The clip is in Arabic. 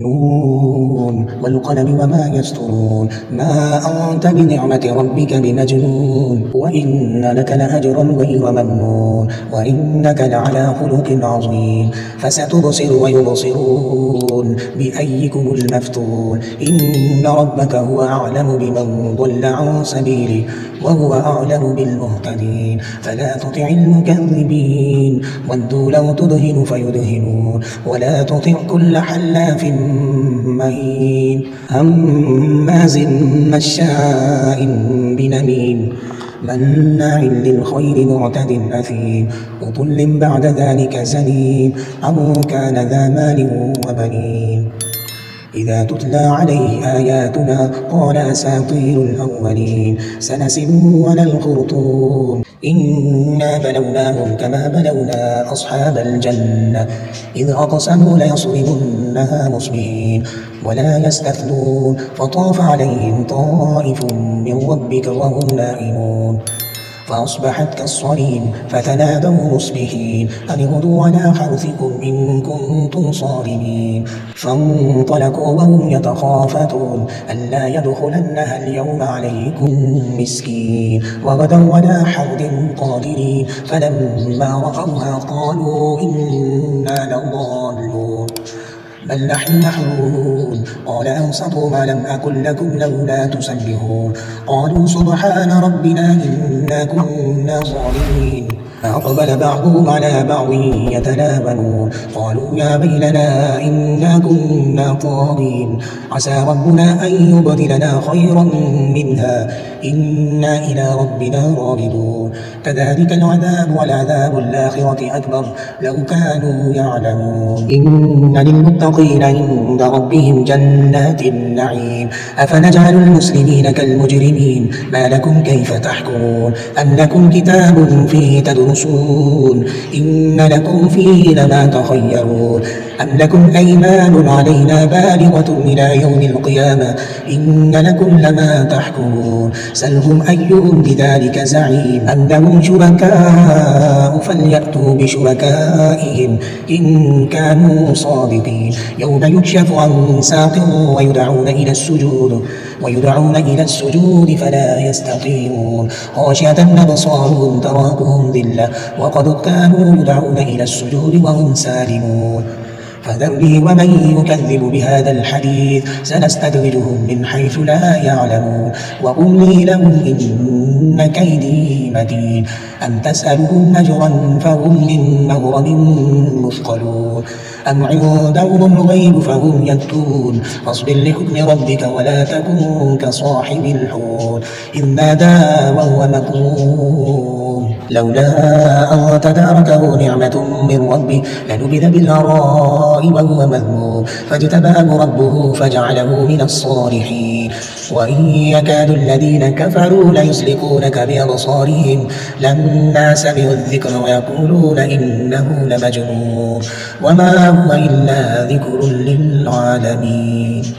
نون والقلم وما يسطرون ما أنت بنعمة ربك بمجنون وإن لك لأجرا غير ممنون وإنك لعلى خلق عظيم فستبصر ويبصرون بأيكم المفتون إن ربك هو أعلم بمن ضل عن سبيله وهو أعلم بالمهتدين فلا تطع المكذبين ودوا لو تدهن فيدهنون ولا تطع كل حلاف مهين هماز مشاء بنميم مناع للخير معتد أثيم عتل بعد ذلك زنيم أن كان ذا مال وبنين إذا تتلى عليه آياتنا قال أساطير الأولين سنسمه على الخرطوم إنا بلوناهم كما بلونا أصحاب الجنة إذ أقسموا ليصرمنها مصبحين ولا يستثنون فطاف عليهم طائف من ربك وهم نائمون فأصبحت كالصريم فتنادوا مصبحين أن اغدوا على حرثكم إن كنتم صارمين فانطلقوا وهم يتخافتون ألا يدخلنها اليوم عليكم مسكين وغدوا على حرد قادرين فلما رأوها قالوا إنا لضالون بل نحن محرومون قال أنصتوا ما لم أقل لكم لولا تسبحون قالوا سبحان ربنا إنا كنا ظالمين فأقبل بعضهم على بعض يتلاومون قالوا يا ويلنا إنا كنا طاغين عسى ربنا أن يبدلنا خيرا منها إنا إلى ربنا راغبون كذلك العذاب والعذاب الآخرة أكبر لو كانوا يعلمون إن للمتقين عند ربهم جنات النعيم أفنجعل المسلمين كالمجرمين ما لكم كيف تحكمون أم لكم كتاب فيه تدرسون إن لكم فيه لما تخيرون أم لكم أيمان علينا بالغة إلى يوم القيامة إن لكم لما تحكمون سلهم أيهم بذلك زعيم أم لهم شركاء فليأتوا بشركائهم إن كانوا صادقين يوم يكشف عن ساق ويدعون إلى السجود فلا يستقيمون خاشعة أبصارهم تراقهم ذلة وقد كانوا يدعون إلى السجود وهم سالمون فذرني ومن يكذب بهذا الحديث سنستدرجهم من حيث لا يعلمون وأملي لهم إن كيدي متين أم تسألهم أجرا فهم من مغرم مثقلون أم عندهم الغيب فهم يكتبون فاصبر لحكم ربك ولا تكن كصاحب الحوت إذ نادى وهو مكظوم لولا أن تداركه نعمة من ربه لنبذ بالعراء وهو مذموم فاجتباه ربه فجعله من الصالحين وإن يكاد الذين كفروا ليزلقونك بأبصارهم لما سمعوا الذكر ويقولون إنه لمجنون وما هو إلا ذكر للعالمين.